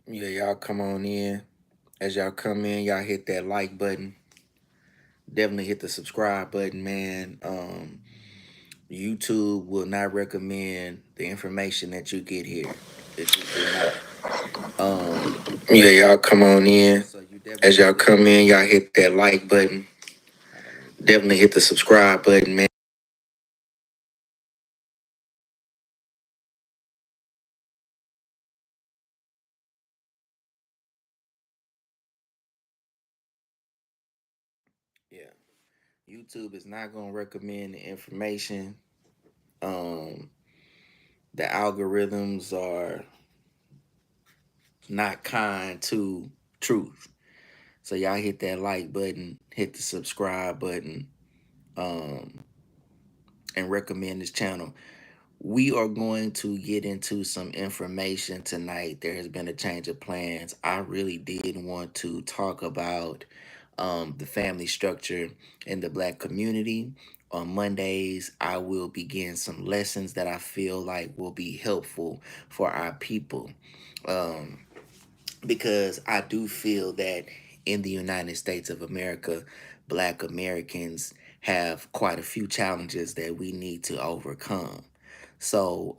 Yeah, y'all come on in. As y'all come in, y'all hit that like button. Definitely hit the subscribe button, man. YouTube will not recommend the information that you get here. It just will not. Yeah, y'all come on in. So as y'all come in, y'all hit that like button. Definitely hit the subscribe button, man. Yeah. YouTube is not gonna recommend the information. Um, the algorithms are not kind to truth. So y'all hit that like button, hit the subscribe button, um, and recommend this channel. We are going to get into some information tonight. There has been a change of plans. I really did want to talk about the family structure in the Black community. On Mondays, I will begin some lessons that I feel like will be helpful for our people. Um, because I do feel that in the United States of America, Black Americans have quite a few challenges that we need to overcome. So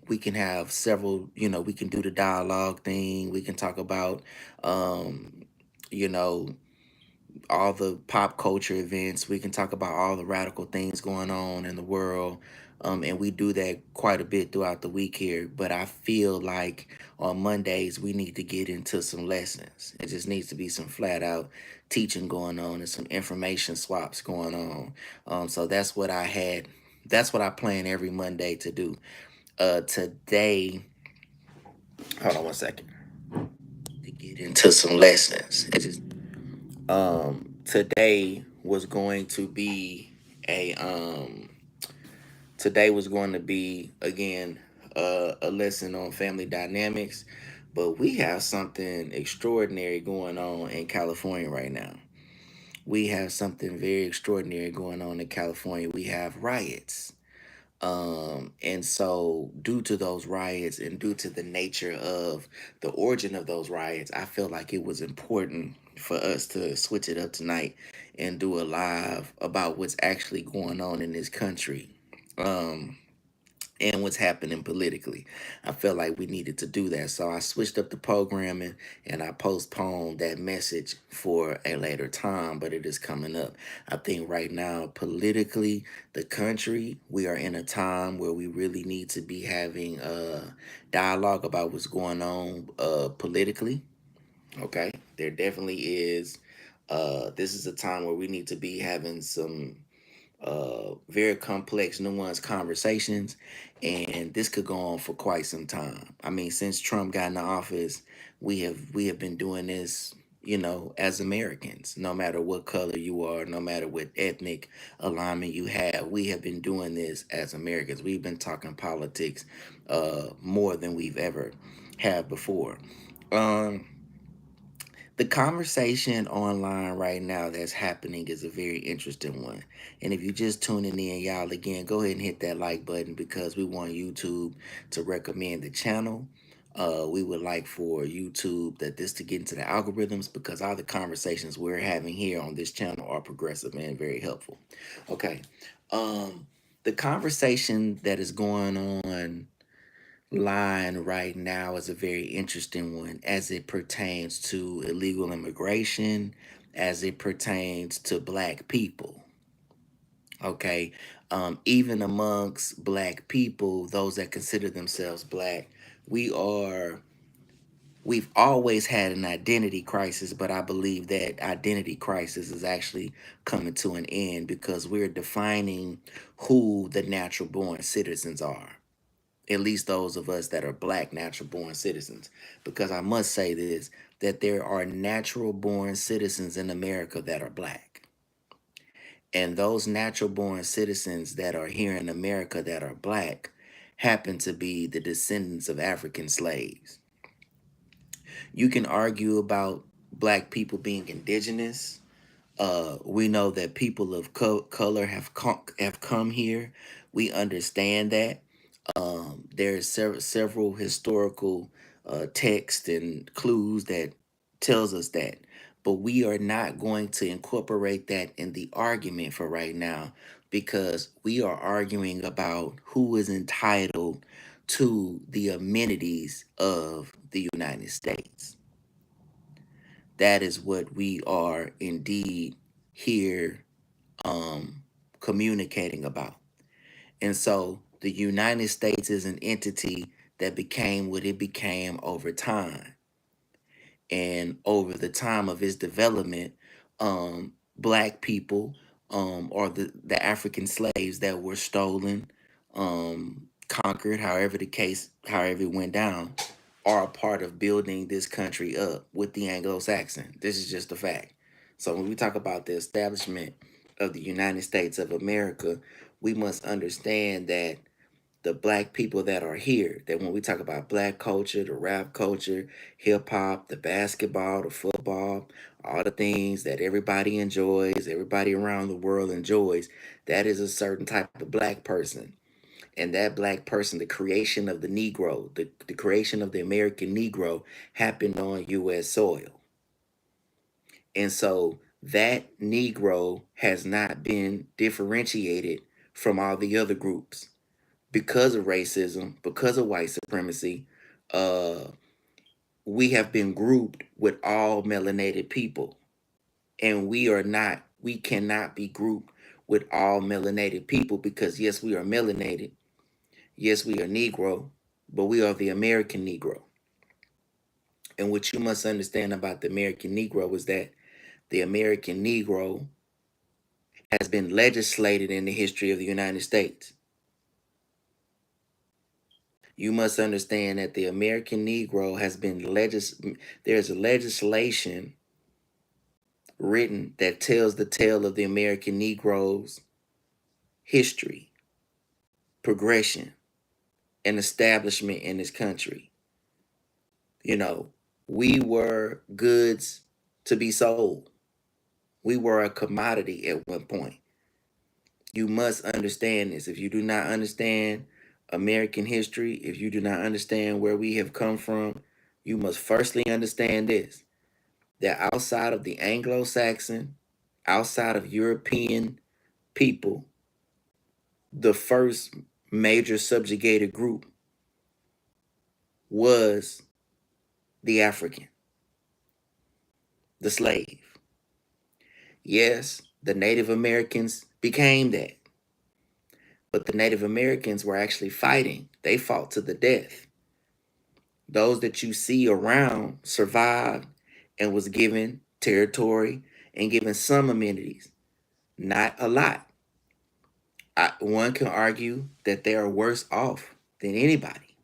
we can have several, we can do the dialogue thing. We can talk about, um, you know, all the pop culture events. We can talk about all the radical things going on in the world. And we do that quite a bit throughout the week here. But I feel like on Mondays, we need to get into some lessons. It just needs to be some flat out teaching going on and some information swaps going on. So that's what I had. That's what I plan every Monday to do. Today, hold on one second. To get into some lessons. It just today was going to be a today was going to be again a lesson on family dynamics, but we have something extraordinary going on in California right now. We have something very extraordinary going on in California. We have riots. And so due to those riots and due to the nature of the origin of those riots, I felt like it was important for us to switch it up tonight and do a live about what's actually going on in this country. Um, and what's happening politically. I felt like we needed to do that. So I switched up the programming and I postponed that message for a later time, but it is coming up. I think right now, politically, the country, we are in a time where we really need to be having a dialogue about what's going on politically. Okay. There definitely is. This is a time where we need to be having some very complex, nuanced conversations, and this could go on for quite some time. I mean, since Trump got in the office, we have been doing this, as Americans. No matter what color you are, no matter what ethnic alignment you have, we have been doing this as Americans. We've been talking politics more than we've ever had before. Um, the conversation online right now that's happening is a very interesting one. And if you're just tuning in, y'all, again, go ahead and hit that like button because we want YouTube to recommend the channel. We would like for YouTube that this to get into the algorithms because all the conversations we're having here on this channel are progressive and very helpful. Okay. The conversation that is going on line right now is a very interesting one as it pertains to illegal immigration, as it pertains to Black people. Okay. Even amongst Black people, those that consider themselves Black, we are. We've always had an identity crisis, but I believe that identity crisis is actually coming to an end because we're defining who the natural born citizens are, at least those of us that are Black natural born citizens. Because I must say this, that there are natural born citizens in America that are Black. And those natural born citizens that are here in America that are Black happen to be the descendants of African slaves. You can argue about Black people being indigenous. We know that people of color have come here. We understand that. There's several historical text and clues that tells us that. But we are not going to incorporate that in the argument for right now, because we are arguing about who is entitled to the amenities of the United States. That is what we are indeed here communicating about. And so the United States is an entity that became what it became over time. And over the time of its development, black people, or the African slaves that were stolen, conquered, however it went down, are a part of building this country up with the Anglo-Saxon. This is just a fact. So when we talk about the establishment of the United States of America, we must understand that the black people that are here, that when we talk about black culture, the rap culture, hip hop, the basketball, the football, all the things that everybody enjoys, everybody around the world enjoys, that is a certain type of black person. And that black person, the creation of the Negro, the creation of the American Negro happened on US soil. And so that Negro has not been differentiated from all the other groups because of racism, because of white supremacy. uh, we have been grouped with all melanated people, and we cannot be grouped with all melanated people, because yes, we are melanated, yes, we are Negro, but we are the American Negro. And what you must understand about the American Negro is that the American Negro has been legislated in the history of the United States. You must understand that the American Negro has been there's a legislation written that tells the tale of the American Negro's history, progression, and establishment in this country. You know, we were goods to be sold. We were a commodity at one point. You must understand this. If you do not understand American history, if you do not understand where we have come from, you must firstly understand this: that outside of the Anglo-Saxon, outside of European people, the first major subjugated group was the African, the slave. Yes, the Native Americans became that, but the Native Americans were actually fighting. They fought to the death. Those that you see around survived and was given territory and given some amenities, not a lot. One can argue that they are worse off than anybody.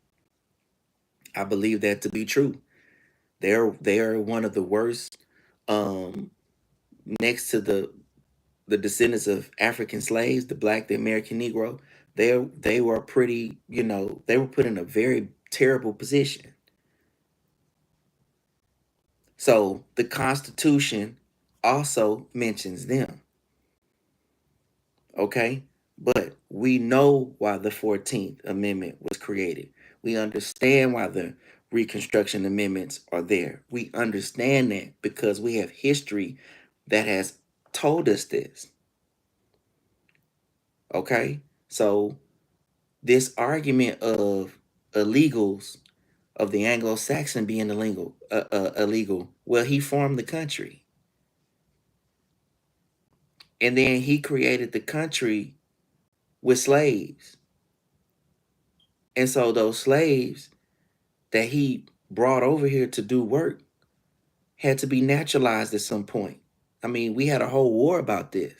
I believe that to be true. They are one of the worst, um, next to the descendants of African slaves, the black, the American Negro. They were pretty, they were put in a very terrible position. So the Constitution also mentions them. Okay? But we know why the 14th Amendment was created. We understand why the Reconstruction Amendments are there. We understand that because we have history that has told us this. Okay? So this argument of illegals, of the Anglo-Saxon being illegal, well, he formed the country. And then he created the country with slaves. And so those slaves that he brought over here to do work had to be naturalized at some point. I mean, we had a whole war about this.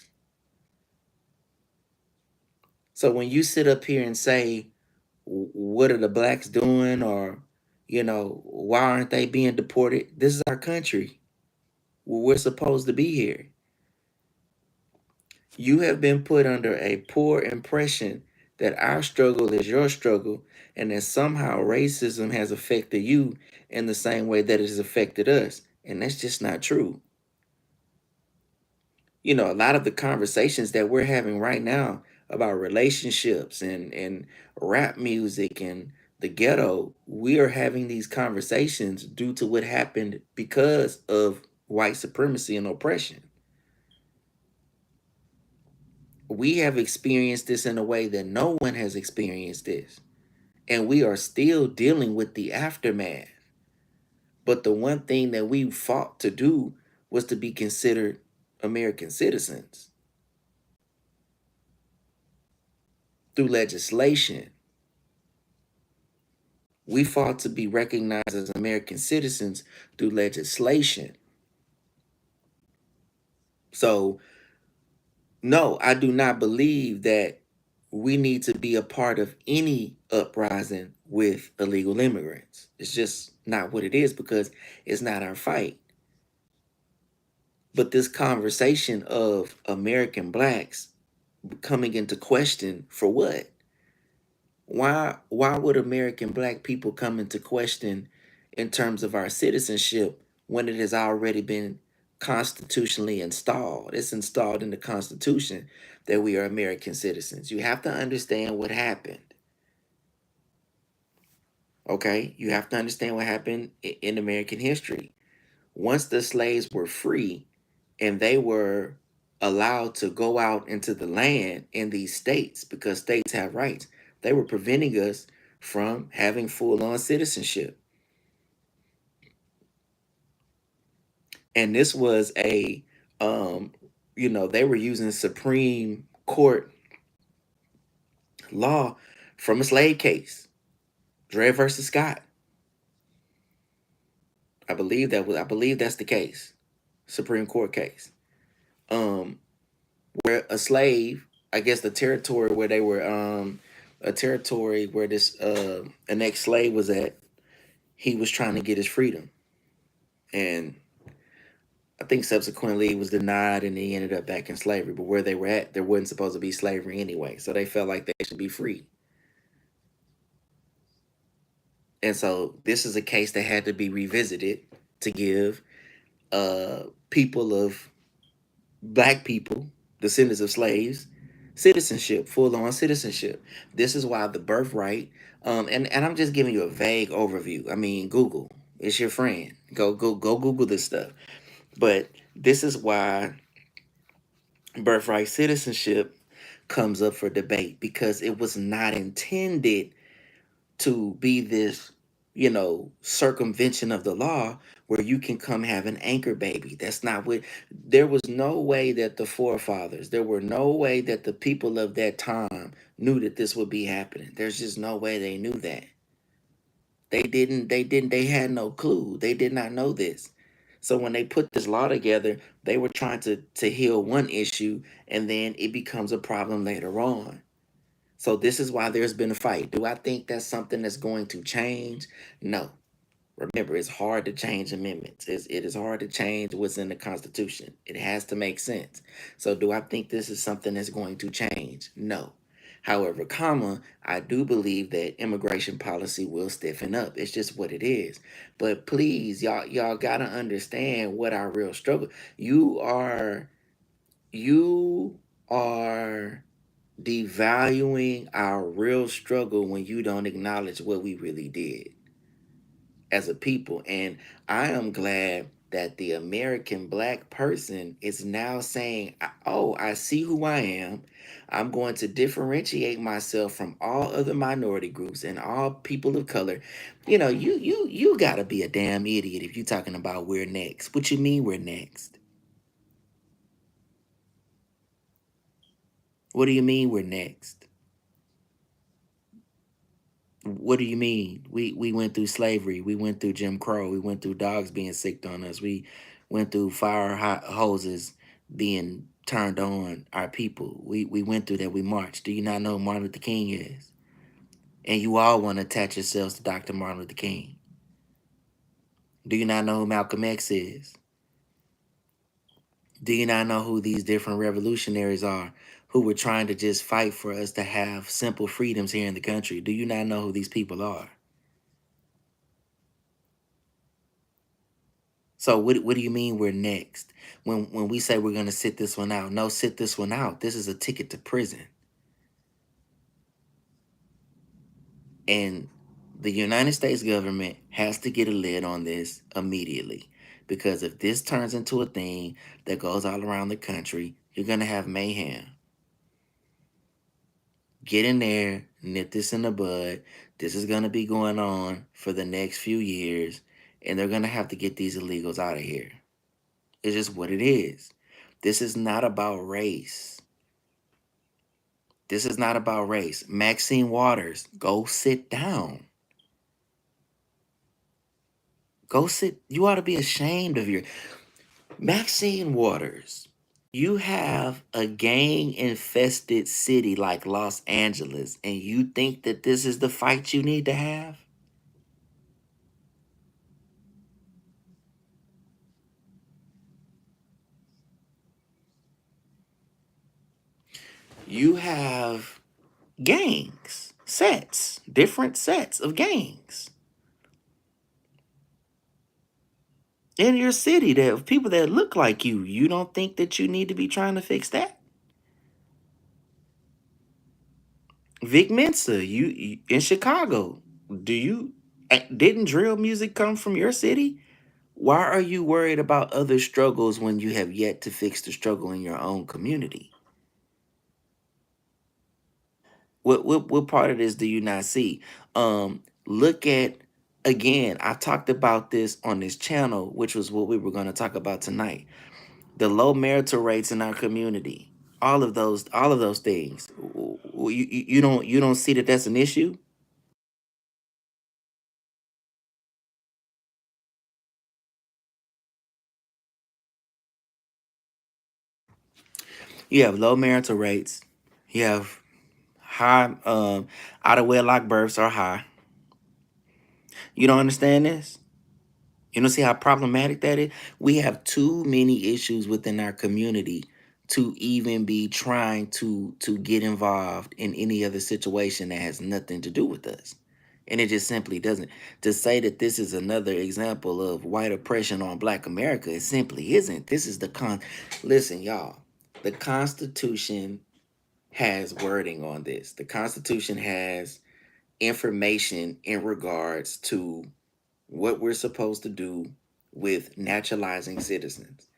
So when you sit up here and say, what are the blacks doing? Or, why aren't they being deported? This is our country. We're supposed to be here. You have been put under a poor impression that our struggle is your struggle, and that somehow racism has affected you in the same way that it has affected us. And that's just not true. A lot of the conversations that we're having right now about relationships and rap music and the ghetto, we are having these conversations due to what happened because of white supremacy and oppression. We have experienced this in a way that no one has experienced this. And we are still dealing with the aftermath. But the one thing that we fought to do was to be considered American citizens through legislation. We fought to be recognized as American citizens through legislation. So, no, I do not believe that we need to be a part of any uprising with illegal immigrants. It's just not what it is because it's not our fight. But this conversation of American blacks coming into question for what? Why would American black people come into question in terms of our citizenship when it has already been constitutionally installed? It's installed in the Constitution that we are American citizens. You have to understand what happened. Okay? You have to understand what happened in American history. Once the slaves were free and they were allowed to go out into the land in these states because states have rights, they were preventing us from having full-on citizenship. And this was a they were using Supreme Court law from a slave case, Dred versus Scott. I believe that's the case, Supreme Court case. Where a slave, I guess the territory where they were a territory where this an ex-slave was at, he was trying to get his freedom. And I think subsequently he was denied and he ended up back in slavery. But where they were at, there wasn't supposed to be slavery anyway. So they felt like they should be free. And so this is a case that had to be revisited to give people of black people, descendants of slaves, citizenship, full-on citizenship. This is why the birthright, and I'm just giving you a vague overview. I mean, Google, it's your friend. Go Google this stuff. But this is why birthright citizenship comes up for debate because it was not intended to be this, circumvention of the law where you can come have an anchor baby. That's not what, there was no way that the forefathers, there were no way that the people of that time knew that this would be happening. There's just no way they knew that. They had no clue. They did not know this. So when they put this law together, they were trying to heal one issue and then it becomes a problem later on. So this is why there's been a fight. Do I think that's something that's going to change? No. Remember, it's hard to change amendments. It is hard to change what's in the Constitution. It has to make sense. So do I think this is something that's going to change? No. However, I do believe that immigration policy will stiffen up. It's just what it is. But please, y'all gotta understand what our real struggle. You are devaluing our real struggle when you don't acknowledge what we really did as a people. And I am glad that the American black person is now saying, oh, I see who I am. I'm going to differentiate myself from all other minority groups and all people of color. You gotta be a damn idiot if you're talking about we're next. What you mean we're next? What do you mean we're next? What do you mean? We went through slavery. We went through Jim Crow. We went through dogs being sicked on us. We went through hoses being turned on our people. We went through that. We marched. Do you not know who Martin Luther King is? And you all want to attach yourselves to Dr. Martin Luther King. Do you not know who Malcolm X is? Do you not know who these different revolutionaries are who were trying to just fight for us to have simple freedoms here in the country? Do you not know who these people are? So what do you mean we're next? When we say we're gonna sit this one out, no, sit this one out. This is a ticket to prison. And The United States government has to get a lid on this immediately. Because if this turns into a thing that goes all around the country, you're going to have mayhem. Get in there, nip this in the bud. This is going to be going on for the next few years, and they're going to have to get these illegals out of here. It's just what it is. This is not about race. This is not about race. Maxine Waters, go sit down. Go sit. You ought to be ashamed of your. Maxine Waters, you have a gang infested city like Los Angeles, and you think that this is the fight you need to have? You have gangs, sets, different sets of gangs in your city that of people that look like you. You don't think that you need to be trying to fix that? Vic Mensa, you in Chicago. Do you didn't drill music come from your city? Why are you worried about other struggles when you have yet to fix the struggle in your own community? What part of this do you not see? Look at again, I talked about this on this channel, which was what we were going to talk about tonight. The low marital rates in our community. All of those things. You don't see that that's an issue? You have low marital rates. You have high out of wedlock births are high. You don't understand this? You don't see how problematic that is? We have too many issues within our community to even be trying to get involved in any other situation that has nothing to do with us. And it just simply doesn't. To say that this is another example of white oppression on black America, it simply isn't. This is the listen, y'all. The Constitution has wording on this. The Constitution has information in regards to what we're supposed to do with naturalizing citizens.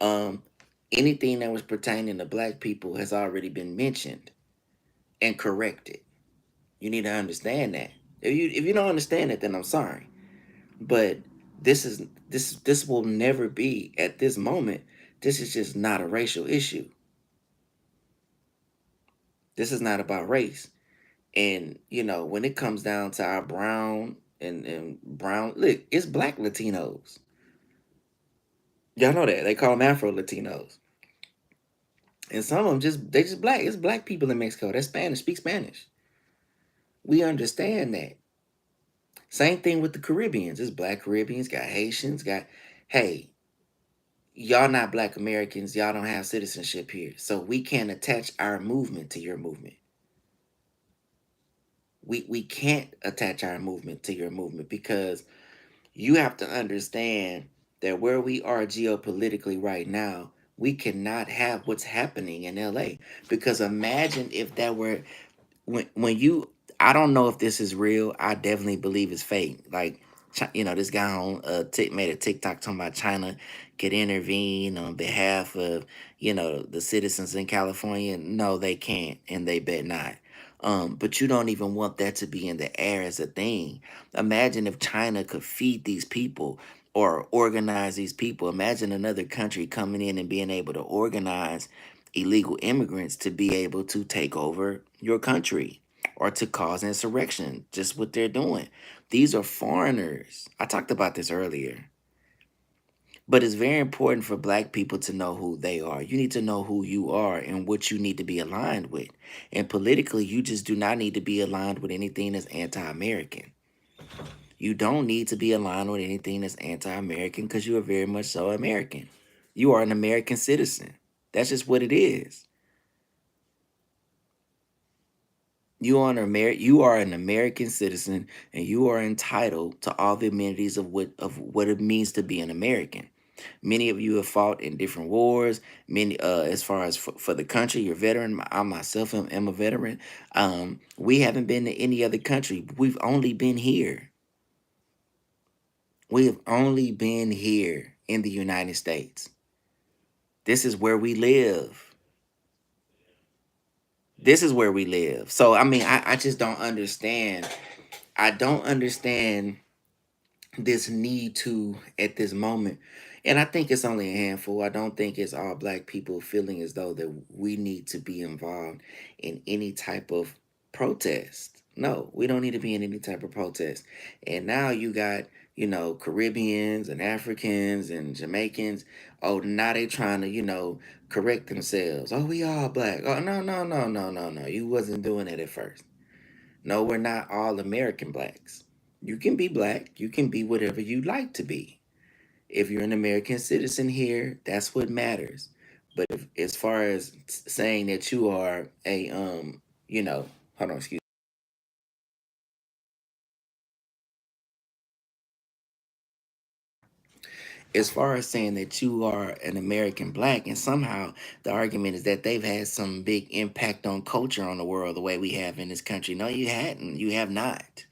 Um, Anything that was pertaining to black people has already been mentioned and corrected. You need to understand that. If you don't understand it, then I'm sorry. But this will never be at this moment. This is just not a racial issue. This is not about race. And when it comes down to our brown and brown, look, it's black Latinos. Y'all know that they call them Afro Latinos, and some of them just black. It's black people in Mexico. That's Spanish. Speak Spanish. We understand that. Same thing with the Caribbeans. It's black Caribbeans. Got Haitians. Got hey, y'all not black Americans. Y'all don't have citizenship here, so we can't attach our movement to your movement. We can't attach our movement to your movement because you have to understand that where we are geopolitically right now, we cannot have what's happening in LA. Because imagine if that were when you I don't know if this is real. I definitely believe it's fake. Like this guy on made a TikTok talking about China could intervene on behalf of the citizens in California. No, they can't, and they bet not. But you don't even want that to be in the air as a thing. Imagine if China could feed these people or organize these people. Imagine another country coming in and being able to organize illegal immigrants to be able to take over your country or to cause insurrection, just what they're doing. These are foreigners. I talked about this earlier. But it's very important for black people to know who they are. You need to know who you are and what you need to be aligned with. And politically, you just do not need to be aligned with anything that's anti American. You don't need to be aligned with anything that's anti American because you are very much so American. You are an American citizen. That's just what it is. You are an American citizen and you are entitled to all the amenities of what it means to be an American. Many of you have fought in different wars. Many, as far as for the country, you're a veteran. I myself am a veteran. We haven't been to any other country. We've only been here. We have only been here in the United States. This is where we live. This is where we live. So I mean, I just don't understand. I don't understand this need to at this moment. And I think it's only a handful. I don't think it's all black people feeling as though that we need to be involved in any type of protest. No, we don't need to be in any type of protest. And now you got, Caribbeans and Africans and Jamaicans. Oh, now they trying to, correct themselves. Oh, we all black. Oh, no, no, no, no, no, no. You wasn't doing it at first. No, we're not all American blacks. You can be black. You can be whatever you like to be. If you're an American citizen here, that's what matters. But as far as saying that you are a, hold on, excuse. As far as saying that you are an American black, and somehow the argument is that they've had some big impact on culture on the world the way we have in this country. No, you hadn't. You have not.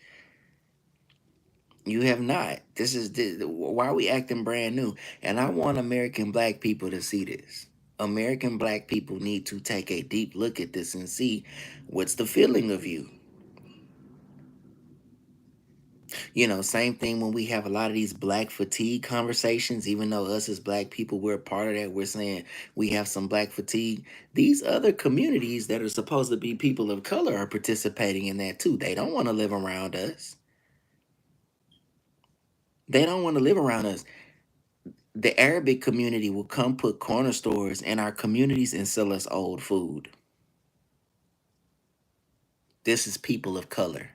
You have not. Why are we acting brand new? And I want American black people to see this. American black people need to take a deep look at this and see what's the feeling of you. Same thing when we have a lot of these black fatigue conversations, even though us as black people, we're a part of that. We're saying we have some black fatigue. These other communities that are supposed to be people of color are participating in that too. They don't want to live around us. They don't want to live around us. The Arabic community will come put corner stores in our communities and sell us old food. This is people of color.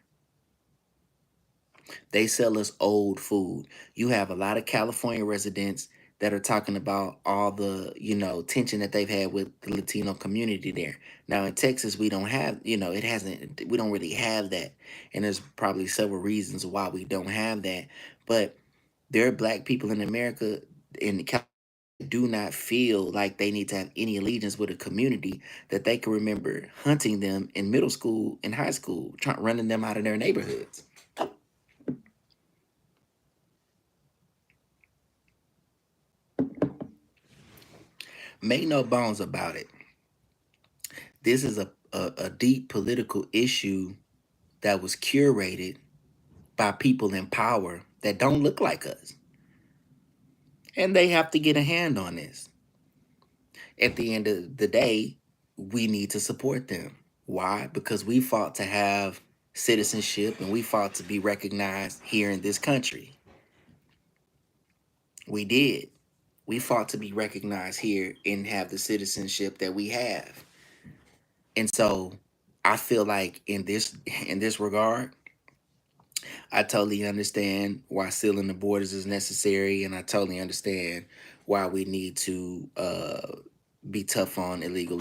They sell us old food. You have a lot of California residents that are talking about all the, tension that they've had with the Latino community there. Now in Texas, we don't have, we don't really have that. And there's probably several reasons why we don't have that. But there are black people in America, in California, do not feel like they need to have any allegiance with a community that they can remember hunting them in middle school and high school, running them out of their neighborhoods. Make no bones about it. This is a deep political issue that was curated by people in power that don't look like us. And they have to get a hand on this. At the end of the day, we need to support them. Why? Because we fought to have citizenship and we fought to be recognized here in this country. We did. We fought to be recognized here and have the citizenship that we have. And so I feel like in this regard, I totally understand why sealing the borders is necessary, and I totally understand why we need to be tough on illegal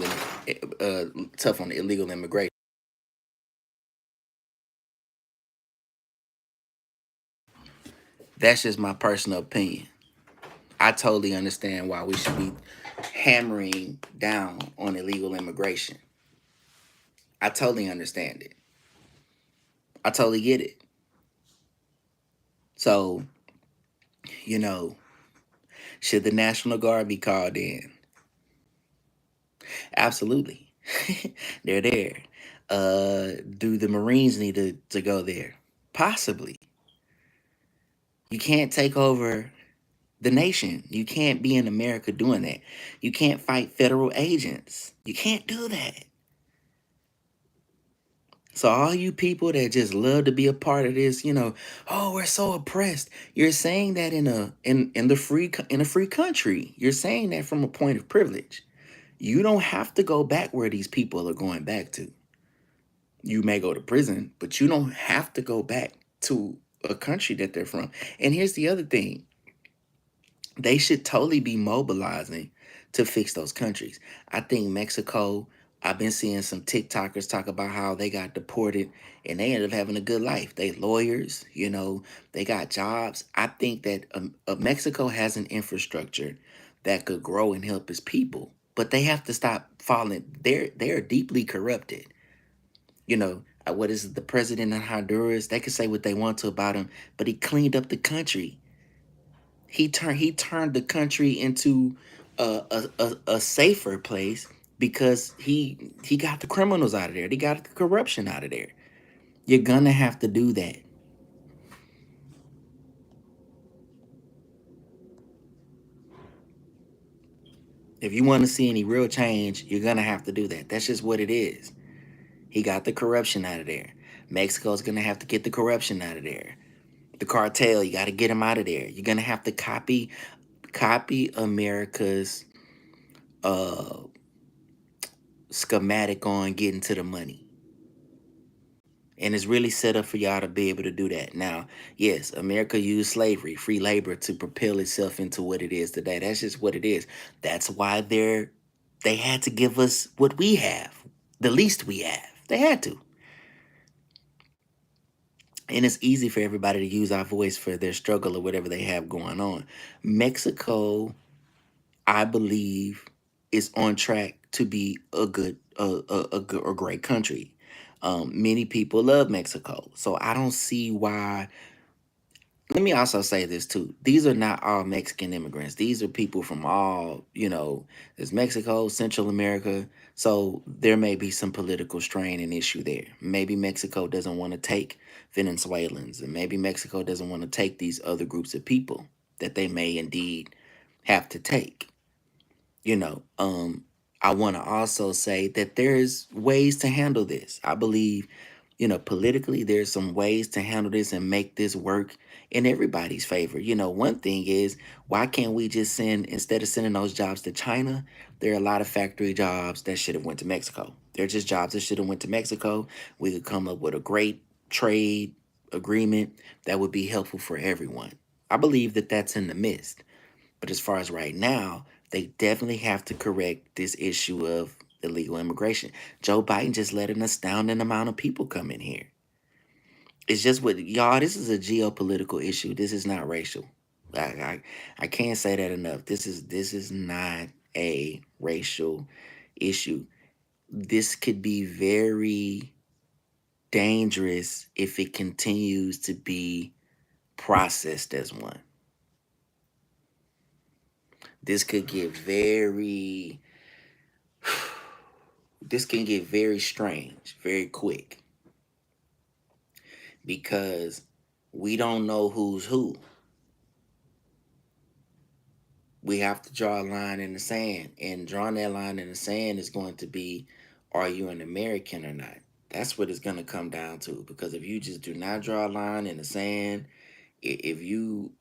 immigration. That's just my personal opinion. I totally understand why we should be hammering down on illegal immigration. I totally understand it. I totally get it. So, you know, should the National Guard be called in? Absolutely. They're there. Do the Marines need to go there? Possibly. You can't take over the nation. You can't be in America doing that. You can't fight federal agents. You can't do that. So all you people that just love to be a part of this, oh, we're so oppressed. You're saying that in a free country. You're saying that from a point of privilege. You don't have to go back where these people are going back to. You may go to prison, but you don't have to go back to a country that they're from. And here's the other thing. They should totally be mobilizing to fix those countries. I think Mexico I've been seeing some TikTokers talk about how they got deported and they ended up having a good life. They lawyers, they got jobs. I think that Mexico has an infrastructure that could grow and help its people, but they have to stop falling. They're deeply corrupted. What is it, the president of Honduras? They can say what they want to about him, but he cleaned up the country. He turned the country into a safer place because he got the criminals out of there. He got the corruption out of there. You're gonna have to do that. If you want to see any real change, you're gonna have to do that. That's just what it is. He got the corruption out of there. Mexico's gonna have to get the corruption out of there. The cartel, you got to get them out of there. You're gonna have to copy America's uh schematic on getting to the money. And it's really set up for y'all to be able to do that. Now, yes, America used slavery, free labor, to propel itself into what it is today. That's just what it is. That's why they had to give us what we have, the least we have. They had to. And it's easy for everybody to use our voice for their struggle or whatever they have going on. Mexico, I believe, is on track to be a great country. Many people love Mexico, so I don't see why. Let me also say this too. These are not all Mexican immigrants. These are people from all, there's Mexico, Central America. So there may be some political strain and issue there. Maybe Mexico doesn't want to take Venezuelans, and maybe Mexico doesn't want to take these other groups of people that they may indeed have to take you know I want to also say that there's ways to handle this. I believe, politically, there's some ways to handle this and make this work in everybody's favor. One thing is, why can't we just send, instead of sending those jobs to China, there are a lot of factory jobs that should have went to Mexico. They're just jobs that should have went to Mexico. We could come up with a great trade agreement that would be helpful for everyone. I believe that that's in the midst. But as far as right now, they definitely have to correct this issue of illegal immigration. Joe Biden just let an astounding amount of people come in here. It's just what y'all. This is a geopolitical issue. This is not racial. I can't say that enough. This is not a racial issue. This could be very dangerous if it continues to be processed as one. This could get very this can get very strange very quick because we don't know who's who. We have to draw a line in the sand, and drawing that line in the sand is going to be, are you an American or not? That's what it's going to come down to, because if you just do not draw a line in the sand, if you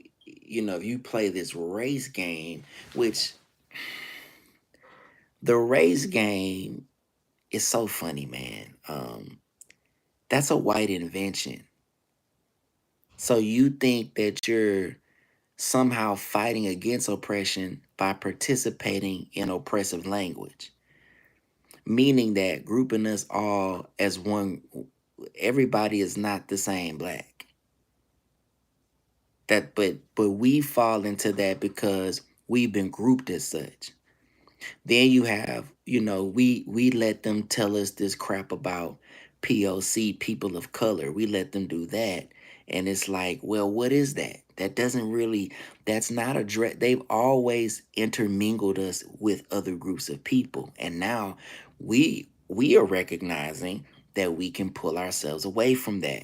play this race game, which the race game is so funny, man. That's a white invention. So you think that you're somehow fighting against oppression by participating in oppressive language, meaning that grouping us all as one, everybody is not the same black. But we fall into that because we've been grouped as such. Then you have, we let them tell us this crap about POC, people of color. We let them do that. And it's like, well, what is that? That doesn't really, that's not a direct, they've always intermingled us with other groups of people. And now we are recognizing that we can pull ourselves away from that.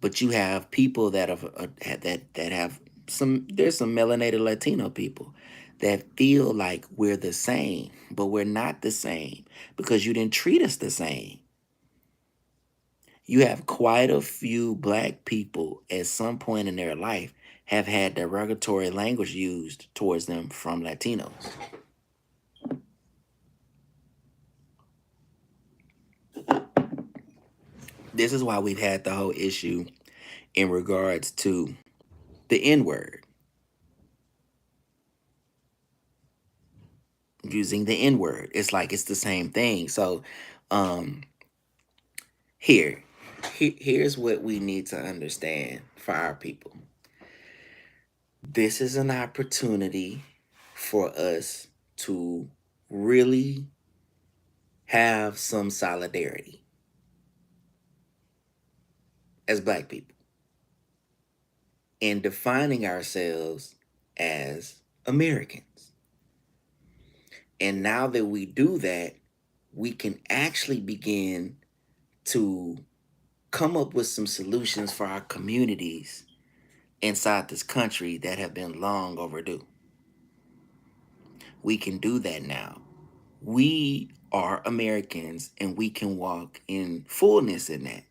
But you have people that have there's some melanated Latino people that feel like we're the same, but we're not the same because you didn't treat us the same. You have quite a few black people at some point in their life have had derogatory language used towards them from Latinos. This is why we've had the whole issue in regards to the N word. using the N word. It's like it's the same thing. So, um, here, here's what we need to understand for our people. This is an opportunity for us to really have some solidarity as Black people in defining ourselves as Americans. And now that we do that, we can actually begin to come up with some solutions for our communities inside this country that have been long overdue. We can do that now. We are Americans and we can walk in fullness in that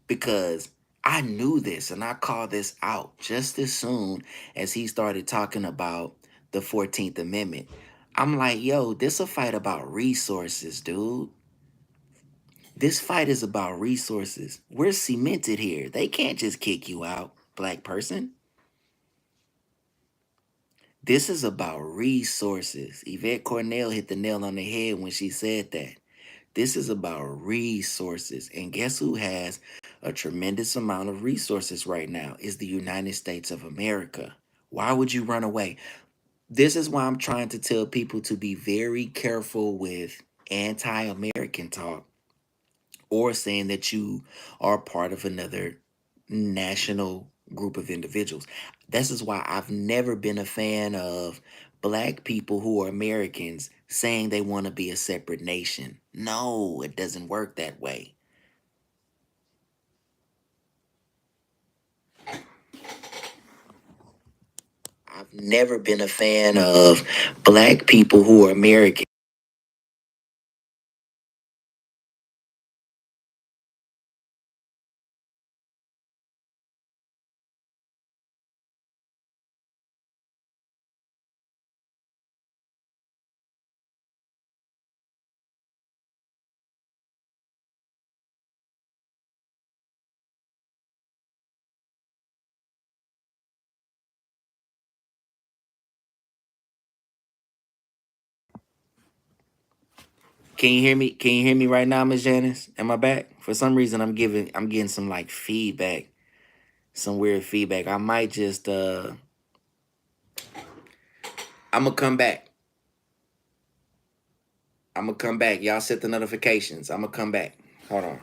because I knew this and I called this out just as soon as he started talking about the 14th Amendment. I'm like, yo, this a fight about resources, dude. This fight is about resources. We're cemented here. They can't just kick you out, Black person. This is about resources. Yvette Cornell hit the nail on the head when she said that. This is about resources. And guess who has a tremendous amount of resources right now? Is the United States of America. Why would you run away? This is why I'm trying to tell people to be very careful with anti American talk or saying that you are part of another national group of individuals. This is why I've never been a fan of Black people who are Americans saying they want to be a separate nation. No, it doesn't work that way. I've never been a fan of Black people who are American. Can you hear me? Can you hear me right now, Miss Janice? Am I back? For some reason I'm getting some like feedback, some weird feedback. I might just I'm gonna come back. I'm gonna come back. Y'all set the notifications. I'm gonna come back. Hold on.